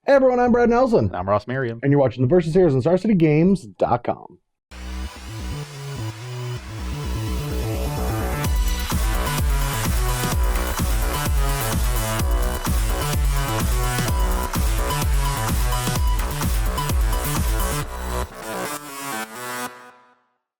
Hey everyone, I'm Brad Nelson. I'm Ross Merriam. And you're watching the Versus Heroes on StarCityGames.com.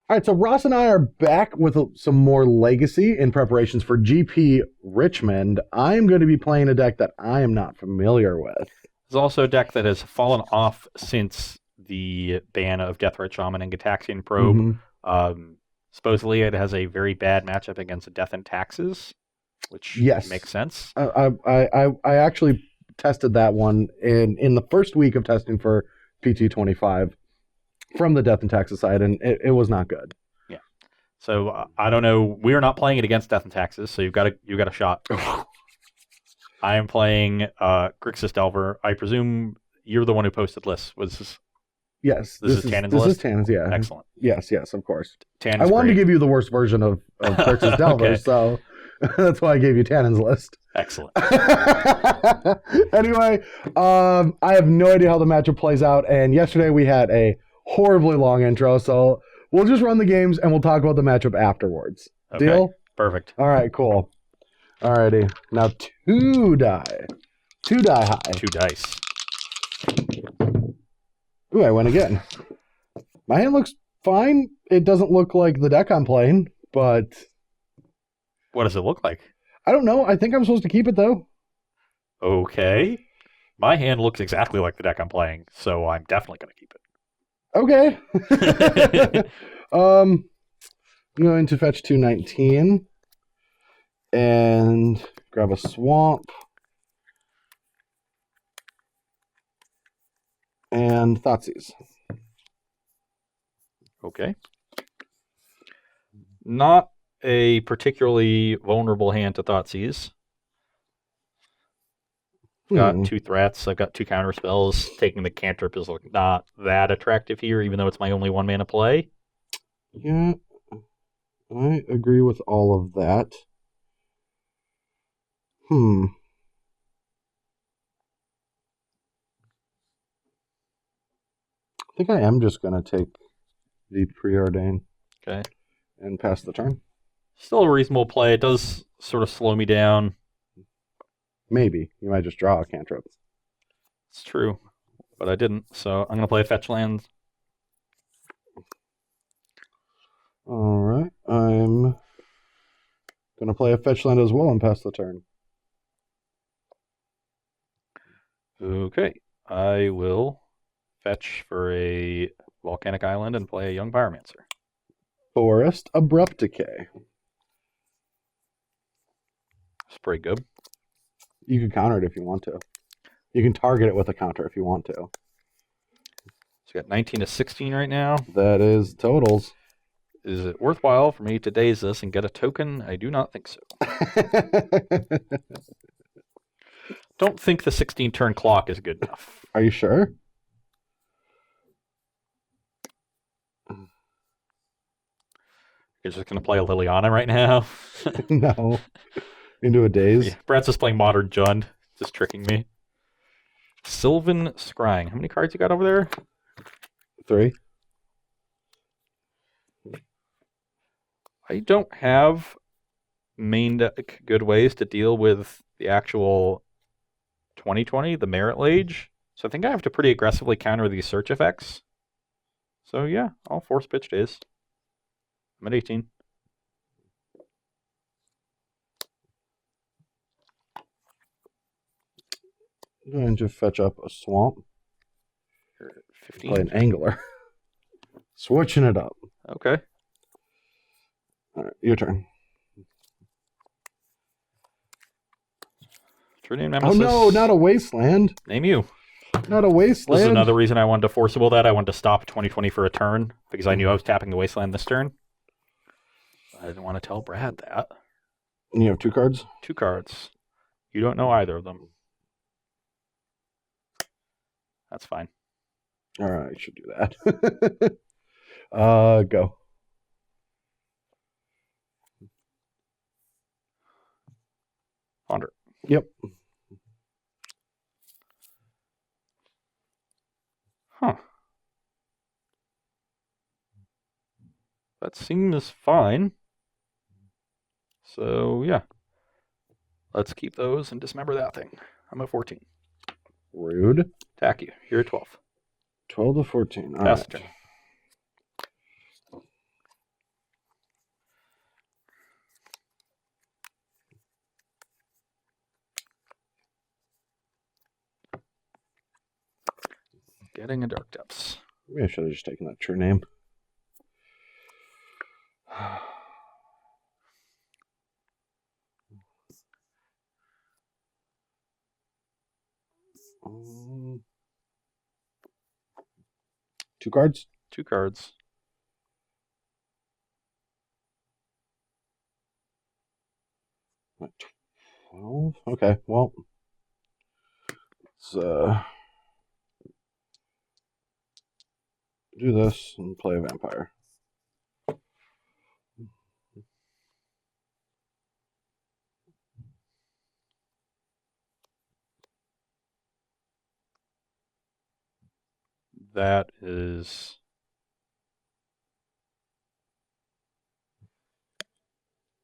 All right, so Ross and I are back with some more Legacy in preparations for GP Richmond. I'm going to be playing a deck that I am not familiar with. There's also a deck that has fallen off since the ban of Deathrite Shaman and Gataxian Probe. Supposedly it has a very bad matchup against Death and Taxes, which makes sense. I actually tested that one in the first week of testing for PT25 from the Death and Taxes side, and it was not good. Yeah. So I don't know. We're not playing it against Death and Taxes, so you've got a shot. I am playing Grixis Delver. I presume you're the one who posted lists. Yes. This is Tannen's list? This is Tannen's, yeah. Excellent. Yes, of course. Tannen's I wanted great. to give you the worst version of Grixis Delver, Okay. So that's why I gave you Tannen's list. Excellent. Anyway, I have no idea how the matchup plays out, and yesterday we had a horribly long intro, so we'll just run the games and we'll talk about the matchup afterwards. Okay. Deal? Perfect. All right, cool. Alrighty. Now two die high. 2 dice. Ooh, I went again. My hand looks fine. It doesn't look like the deck I'm playing, but What does it look like? I don't know. I think I'm supposed to keep it though. Okay. My hand looks exactly like the deck I'm playing, so I'm definitely going to keep it. Okay. I'm going to fetch 219 and grab a swamp and Thoughtseize. Okay. Not a particularly vulnerable hand to Thoughtseize. Got 2 threats. I've got 2 counter spells. Taking the cantrip is not that attractive here, even though it's my only 1 mana play. Yeah, I agree with all of that. I think I am just going to take the Preordain. Okay. And pass the turn. Still a reasonable play. It does sort of slow me down. Maybe. You might just draw a cantrip. It's true, but I didn't, so I'm going to play a fetch land. All right. I'm going to play a fetch land as well and pass the turn. Okay. I will fetch for a volcanic island and play a young pyromancer. Forest Abrupt Decay. It's pretty good. You can counter it if you want to. You can target it with a counter if you want to. So we got 19 to 16 right now. That is totals. Is it worthwhile for me to daze this and get a token? I do not think so. Don't think the 16 turn clock is good enough. Are you sure? You're just going to play a Liliana right now? No. Into a daze? Yeah, Brad's just playing Modern Jund. Just tricking me. Sylvan Scrying. How many cards you got over there? 3. I don't have main deck good ways to deal with the actual 2020, the Merit Lage. So I think I have to pretty aggressively counter these search effects. So yeah, I'll force pitch days. I'm at 18. I'm going to fetch up a swamp. 15. Play an angler. Switching it up. Okay. All right, your turn. True name Oh Nemesis. no, not a wasteland. Name you. Not a wasteland. This is another reason I wanted to forcible that. I wanted to stop 2020 for a turn because I knew I was tapping the wasteland this turn. I didn't want to tell Brad that. And you have 2 cards? 2 cards. You don't know either of them. That's fine. All right, I should do that. Go. Ponder. Yep. That seems fine. So, yeah. Let's keep those and dismember that thing. I'm at 14. Rude. Attack you. You're at 12. 12 to 14. All Pass right. turn. Getting a Dark Depths. Maybe I should have just taken that true name. Two cards? 2 cards. At 12? Okay, well. Let's do this and play a vampire. That is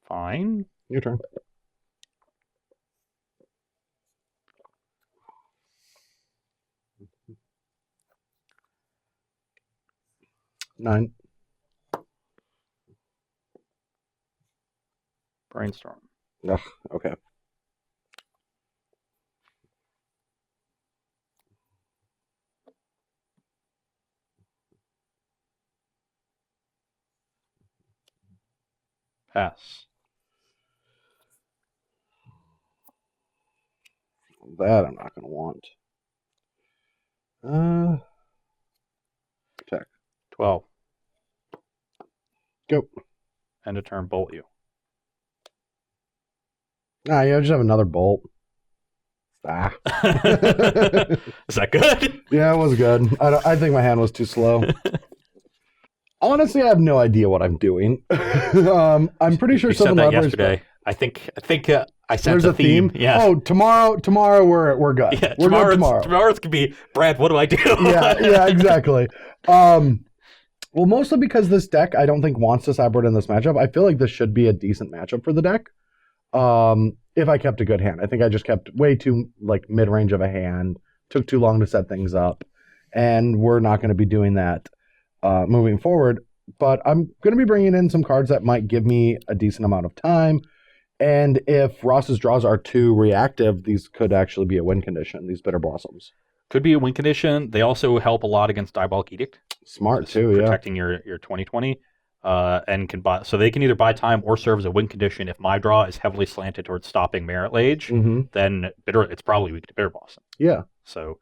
fine. Your turn. Nine. Brainstorm. Ugh, okay. Pass. That I'm not going to want. Attack. 12. Go. End of turn, bolt you. Nah, yeah, just have another bolt. Ah. Is that good? Yeah, it was good. I think my hand was too slow. Honestly, I have no idea what I'm doing. I'm pretty sure You said Sylvan that Library's yesterday. I think I sensed There's a a theme. Yeah. Oh, tomorrow we're good. Yeah. We're good tomorrow. Tomorrow's could be Brad. What do I do? yeah, exactly. Well, mostly because this deck I don't think wants to sideboard in this matchup. I feel like this should be a decent matchup for the deck. If I kept a good hand, I think I just kept way too like mid range of a hand. Took too long to set things up, and we're not going to be doing that moving forward. But I'm going to be bringing in some cards that might give me a decent amount of time. And if Ross's draws are too reactive, these could actually be a win condition, these Bitter Blossoms. Could be a win condition. They also help a lot against Diabolic Edict. Smart too, protecting your 2020. And can buy, so they can either buy time or serve as a win condition. If my draw is heavily slanted towards stopping Merit Lage, then it's probably weak to Bitter Blossom. Yeah. So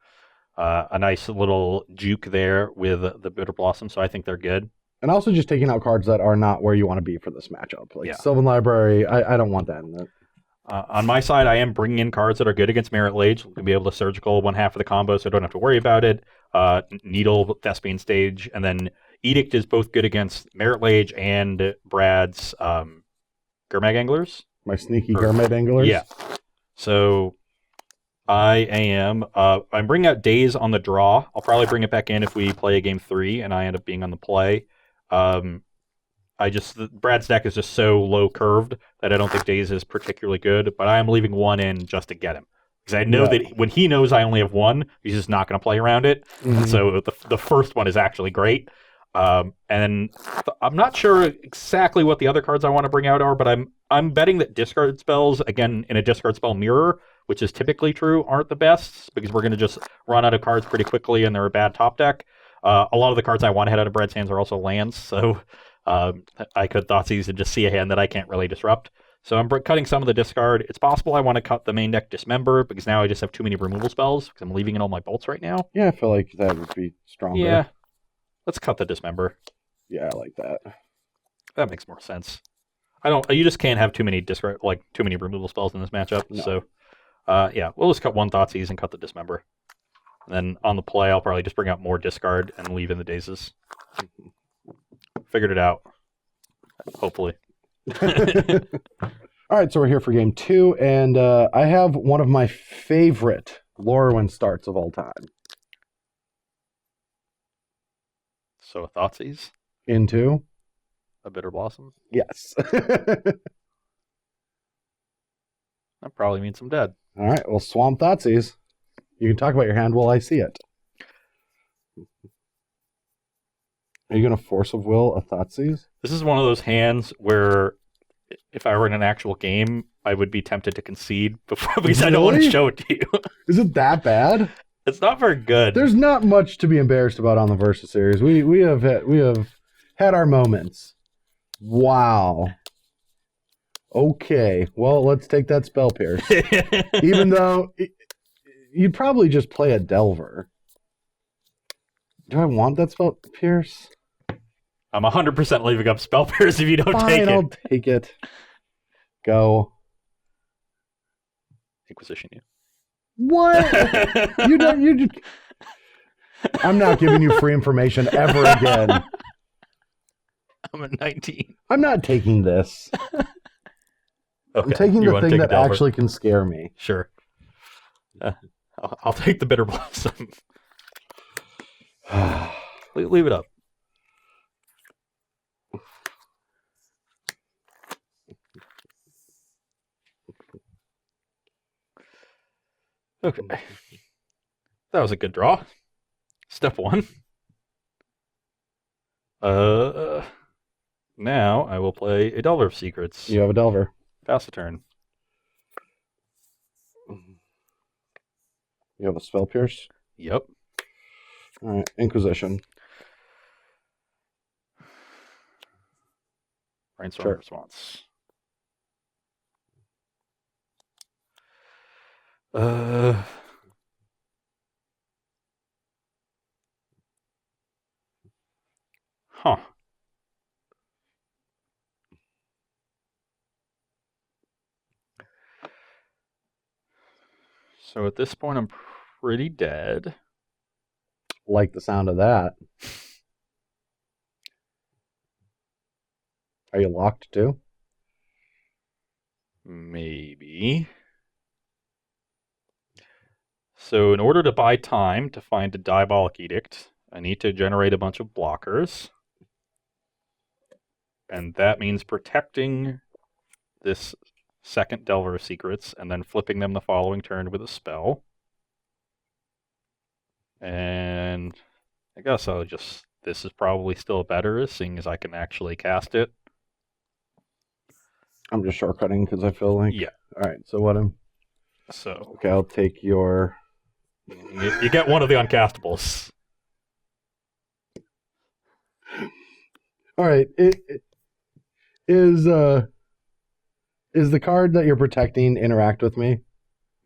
a nice little juke there with the Bitter Blossom. So I think they're good. And also just taking out cards that are not where you want to be for this matchup. Like Sylvan Library, I don't want that in it. On my side, I am bringing in cards that are good against Merit Lage. We'll be able to surgical one half of the combo, so I don't have to worry about it. Needle, Thespian Stage, and then Edict is both good against Merit Lage and Brad's Gurmag Anglers. My sneaky Gurmag Anglers? Yeah. So I'm bringing out Days on the draw. I'll probably bring it back in if we play a game 3 and I end up being on the play. Brad's deck is just so low curved that I don't think Days is particularly good, but I am leaving one in just to get him. Because I know that when he knows I only have one, he's just not going to play around it. And so the first one is actually great. And I'm not sure exactly what the other cards I want to bring out are, but I'm betting that discard spells, again, in a discard spell mirror, which is typically true, aren't the best, because we're going to just run out of cards pretty quickly and they're a bad top deck. A lot of the cards I want to head out of Brad's hands are also lands, so I could Thoughtseize and just see a hand that I can't really disrupt. So I'm cutting some of the discard. It's possible I want to cut the main deck Dismember, because now I just have too many removal spells, because I'm leaving in all my bolts right now. Yeah, I feel like that would be stronger. Yeah. Let's cut the Dismember. Yeah, I like that. That makes more sense. You just can't have too many too many removal spells in this matchup. No. So we'll just cut one Thoughtseize and cut the Dismember. And then on the play, I'll probably just bring out more discard and leave in the Dazes. Figured it out. Hopefully. All right, so we're here for game 2, and I have one of my favorite Lorwyn starts of all time. So a Thoughtseize? Into? A Bitter Blossom. Yes. That probably means I'm dead. All right. Well, Swamp Thoughtseize. You can talk about your hand while I see it. Are you going to Force of Will a Thoughtseize? This is one of those hands where if I were in an actual game, I would be tempted to concede before because I don't want to show it to you. Is it that bad? It's not very good. There's not much to be embarrassed about on the Versus series. We have had our moments. Wow. Okay. Well, let's take that Spell Pierce. Even though you'd probably just play a Delver. Do I want that Spell Pierce? I'm 100% leaving up Spell Pierce if you don't take it. I'll take it. Go. Inquisition you. What? You don't. You. I'm not giving you free information ever again. I'm at 19. I'm not taking this. Okay. I'm taking You the wanna thing take a that Delver? actually can scare me. Sure. I'll take the Bitter Blossom. Leave it up. Okay. That was a good draw. Step 1. Now I will play a Delver of Secrets. You have a Delver. Pass the turn. You have a Spell Pierce. Yep. All right. Inquisition. Brainstorm Sure. response. Huh. So at this point, I'm pretty dead. Like the sound of that. Are you locked too? Maybe. So in order to buy time to find a Diabolic Edict, I need to generate a bunch of blockers. And that means protecting this second Delver of Secrets and then flipping them the following turn with a spell. And I guess I'll just... This is probably still better, seeing as I can actually cast it. I'm just shortcutting because I feel like... Yeah. All right. So what I'm... So Okay, I'll take your... you get one of the uncastables. All right. Is the card that you're protecting interact with me?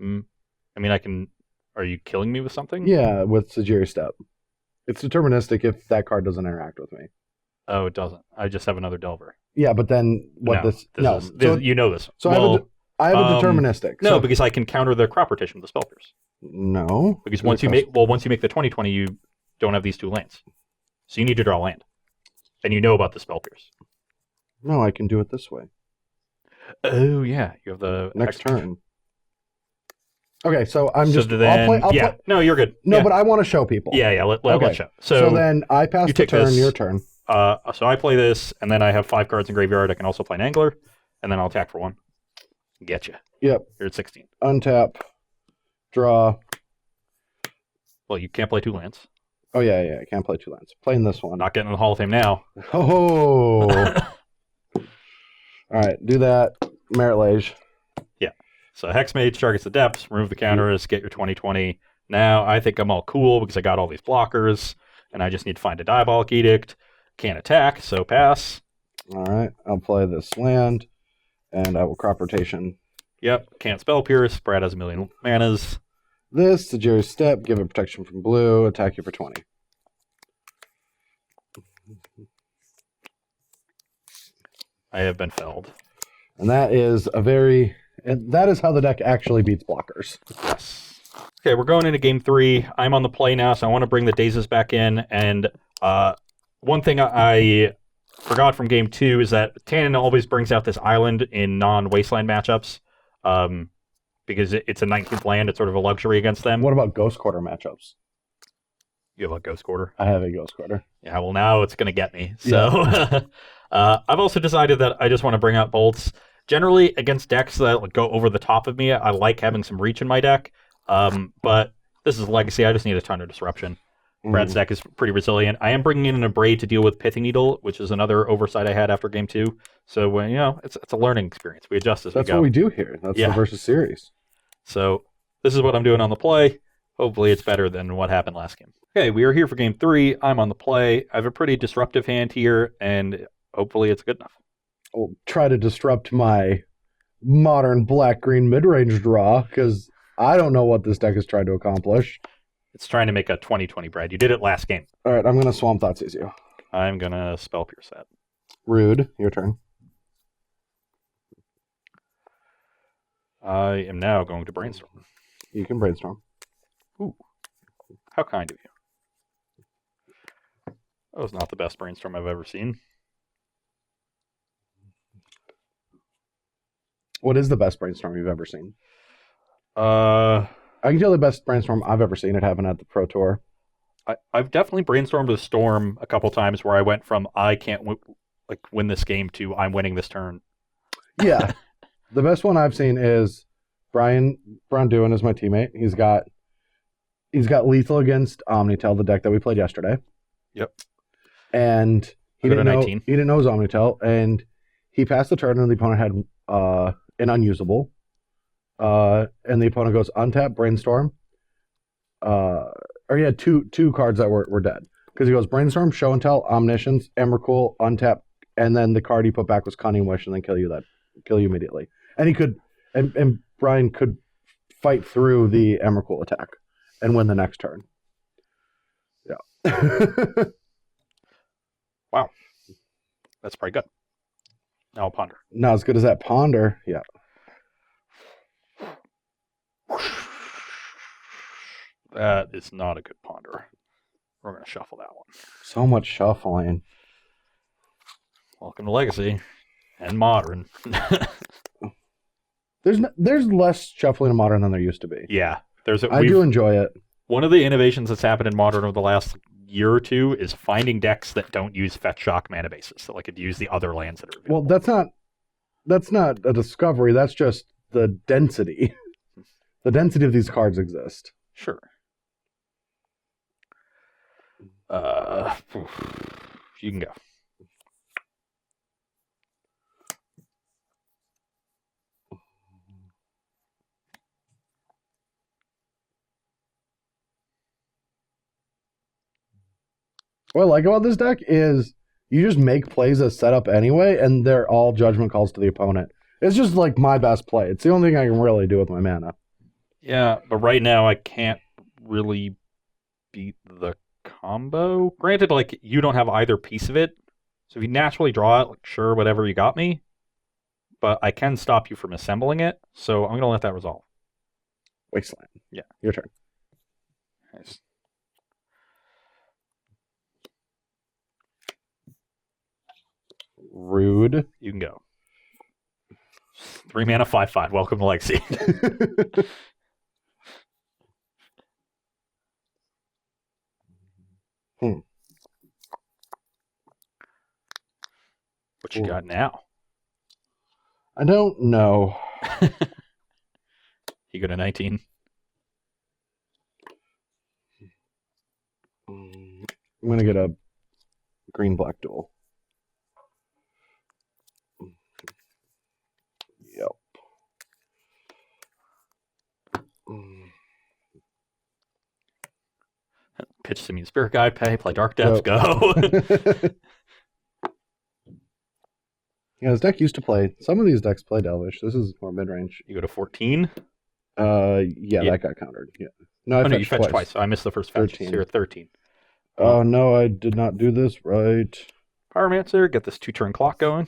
I mean, I can... Are you killing me with something? Yeah, with Sagiri Step. It's deterministic if that card doesn't interact with me. Oh, it doesn't. I just have another Delver. Yeah, but then what No, this... No. is, you know this. So Well, I have a deterministic. No, so, because I can counter the crop rotation with the Spell Pierce. No. Because once you make the 20/20, you don't have these two lands. So you need to draw land. And you know about the Spell Pierce. No, I can do it this way. Oh, yeah. You have the... Next extra- turn. Okay, so I'm So just... then, I'll play... No, you're good. No, Yeah. but I want to show people. Yeah, let's show. So then I pass you the take turn, this. your turn. So I play this, and then I have 5 cards in graveyard. I can also play an Angler, and then I'll attack for 1. Getcha. Yep. You're at 16. Untap. Draw. Well, you can't play 2 lands. Oh, yeah, I can't play 2 lands. Playing this one. Not getting in the Hall of Fame now. Oh. All right, do that. Merit Lage. So Hexmage targets the depths, remove the counters, get your 20/20. Now I think I'm all cool because I got all these blockers, and I just need to find a Diabolic Edict. Can't attack, so pass. All right, I'll play this land, and I will crop rotation. Yep, can't Spell Pierce. Brad has a million manas. This, Sagiri Step, give it protection from blue, attack you for 20. I have been felled. And that is that is how the deck actually beats blockers. Yes. Okay, we're going into game 3. I'm on the play now, so I want to bring the Dazes back in. And one thing I forgot from game 2 is that Tannen always brings out this island in non-wasteland matchups. Because it's a 19th land, it's sort of a luxury against them. What about Ghost Quarter matchups? You have a Ghost Quarter? I have a Ghost Quarter. Yeah, well, now it's going to get me. So I've also decided that I just want to bring out bolts. Generally, against decks that go over the top of me, I like having some reach in my deck. But this is Legacy. I just need a ton of disruption. Brad's deck is pretty resilient. I am bringing in an Abrade to deal with Pithing Needle, which is another oversight I had after game 2. So, it's a learning experience. We adjust as That's we go. what we do here. That's the versus series. So, this is what I'm doing on the play. Hopefully, it's better than what happened last game. Okay, we are here for game 3. I'm on the play. I have a pretty disruptive hand here, and hopefully it's good enough. I'll try to disrupt my modern black-green mid-range draw, because I don't know what this deck is trying to accomplish. It's trying to make a 20-20, Brad. You did it last game. All right, I'm going to Swamp Thoughtseize you. I'm going to Spell Pierce that. Rude. Your turn. I am now going to Brainstorm. You can Brainstorm. Ooh. How kind of you. That was not the best Brainstorm I've ever seen. What is the best Brainstorm you've ever seen? I can tell the best Brainstorm I've ever seen. It happened at the Pro Tour. I've definitely brainstormed a Storm a couple times where I went from I can't win this game to I'm winning this turn. Yeah. The best one I've seen is Brian Doohan is my teammate. He's got lethal against Omnitel, the deck that we played yesterday. Yep. And he didn't know it was Omnitel, and he passed the turn and the opponent had an unusable. And the opponent goes untap, Brainstorm. Or he had two cards that were dead. Because he goes Brainstorm, Show and Tell, Omniscience, Emrakul, untap, and then the card he put back was Cunning Wish, and then kill you immediately. And he could, and Brian could fight through the Emrakul attack and win the next turn. Yeah. Wow. That's pretty good. Now I'll Ponder. Not as good as that Ponder. Yeah. That is not a good Ponder. We're going to shuffle that one. So much shuffling. Welcome to Legacy and Modern. There's less shuffling in Modern than there used to be. Yeah. I do enjoy it. One of the innovations that's happened in Modern over the last year or two is finding decks that don't use Fetch Shock mana bases, so could use the other lands that are available. Well, that's not a discovery. That's just the density. The density of these cards exist. Sure. You can go. What I like about this deck is you just make plays as setup anyway, and they're all judgment calls to the opponent. It's just like my best play. It's the only thing I can really do with my mana. Yeah, but right now I can't really beat the combo. Granted, you don't have either piece of it, so if you naturally draw it, sure, whatever, you got me. But I can stop you from assembling it, so I'm going to let that resolve. Wasteland. Yeah. Your turn. Nice. Rude. You can go. 3 mana, 5/5. Welcome to Legacy. What you got now? I don't know. You go to 19. I'm going to get a green-black duel. Yep. Pitch Simian Spirit Guide, play Dark Depths, go. Yeah, this deck used to play. Some of these decks play Elvish. This is more mid-range. You go to 14? Yeah, that got countered. Yeah. No, you fetched twice. So I missed the first fetch. 13. So you're at 13. Oh, no, I did not do this right. Pyromancer, get this 2-turn clock going.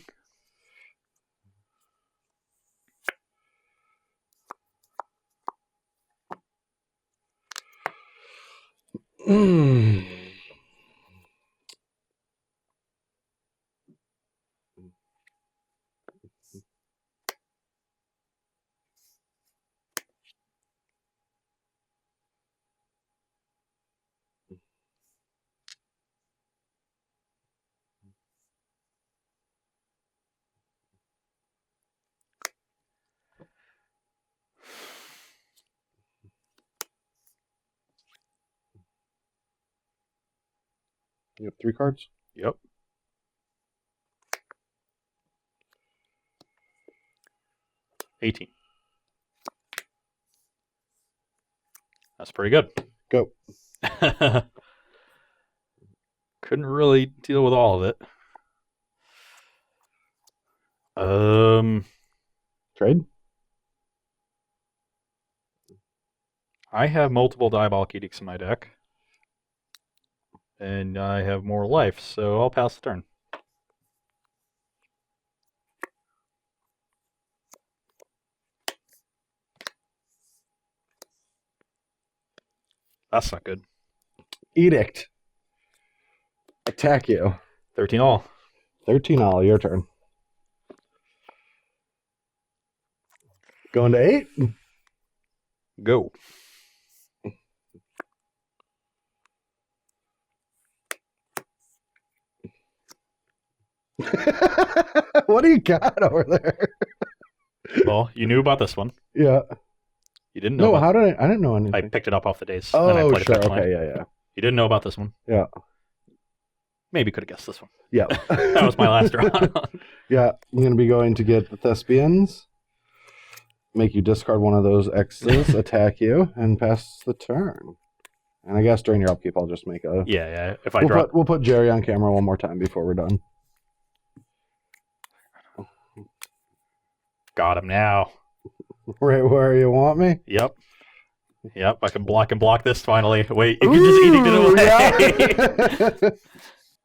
You have 3 cards? Yep. $18. That's pretty good. Go. Couldn't really deal with all of it. Trade? I have multiple Diabolic Edicts in my deck. And I have more life, so I'll pass the turn. That's not good. Edict. Attack you. 13 all. 13 all. Your turn. Going to 8. Go. What do you got over there? Well, you knew about this one. Yeah. You didn't know. No, about how did I didn't know anything. I picked it up off the days. Then I Oh, played a sure. fetch Okay, land. yeah. You didn't know about this one. Yeah. Maybe could have guessed this one. Yeah. That was my last draw. Yeah, I'm going to be going to get the Thespians, make you discard one of those X's, attack you, and pass the turn. And I guess during your upkeep, I'll just make a... Yeah. If I drop... We'll put Jerry on camera one more time before we're done. Got him now. Right where you want me? Yep. I can block this finally. Wait, you can just edict it away. Yeah.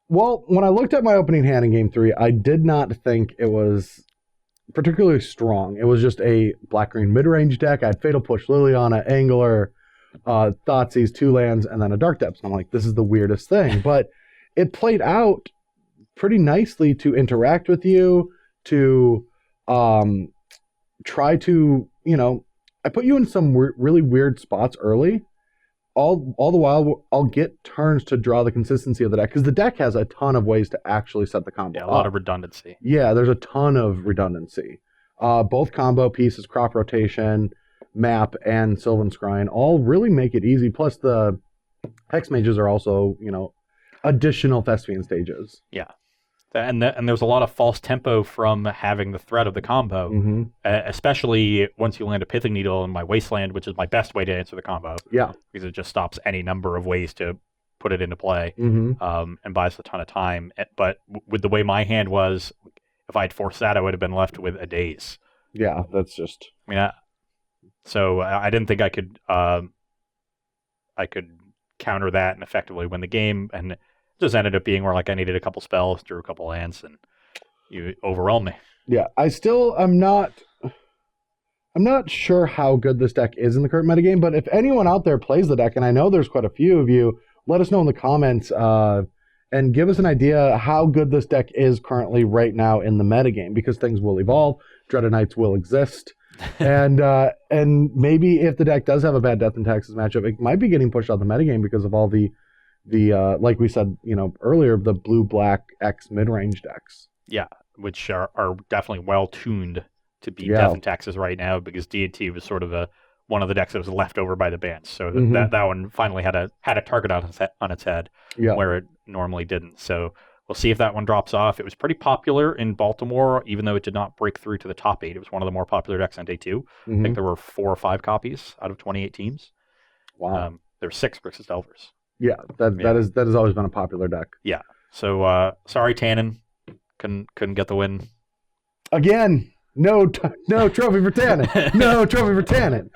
Well, when I looked at my opening hand in Game 3, I did not think it was particularly strong. It was just a black-green mid-range deck. I had Fatal Push, Liliana, Angler, Thoughtseize, 2 lands, and then a Dark Depths. And I'm like, this is the weirdest thing. But it played out pretty nicely to interact with you, to try to, I put you in some really weird spots early. All the while, I'll get turns to draw the consistency of the deck, because the deck has a ton of ways to actually set the combo Yeah, a lot of redundancy. Yeah, there's a ton of redundancy. Both combo pieces, crop rotation, map, and Sylvan Scrying all really make it easy. Plus, the Hex Mages are also, additional Thespian stages. Yeah. And there's a lot of false tempo from having the threat of the combo, Mm-hmm. Especially once you land a Pithing Needle in my Wasteland, which is my best way to answer the combo. Yeah. Because it just stops any number of ways to put it into play, Mm-hmm. and buys a ton of time. But with the way my hand was, if I had forced that, I would have been left with a daze. Yeah, that's just... So I didn't think I could counter that and effectively win the game, and it just ended up being where I needed a couple spells, drew a couple lands, and you overwhelmed me. Yeah, I'm not sure how good this deck is in the current metagame, but if anyone out there plays the deck, and I know there's quite a few of you, let us know in the comments and give us an idea how good this deck is currently right now in the metagame, because things will evolve, Dreaded Knights will exist, and maybe if the deck does have a bad Death and Taxes matchup, it might be getting pushed out the metagame because of all the like we said, earlier, the blue-black X mid-range decks. Yeah, which are definitely well-tuned to beat Yeah. Death and Taxes right now, because D&T was sort of one of the decks that was left over by the bans. So that one finally had a target on its head, Yeah. where it normally didn't. So we'll see if that one drops off. It was pretty popular in Baltimore, even though it did not break through to the top 8. It was one of the more popular decks on day 2. I think there were 4 or 5 copies out of 28 teams. Wow. There were 6 Grixis Delvers. Yeah, that has always been a popular deck. Yeah. So sorry, Tannen, couldn't get the win. Again, no trophy for Tannen. No trophy for Tannen.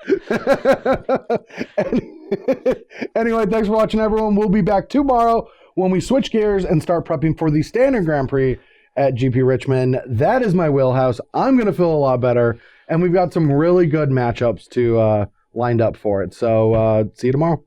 Anyway, thanks for watching, everyone. We'll be back tomorrow when we switch gears and start prepping for the Standard Grand Prix at GP Richmond. That is my wheelhouse. I'm going to feel a lot better, and we've got some really good matchups to lined up for it. So see you tomorrow.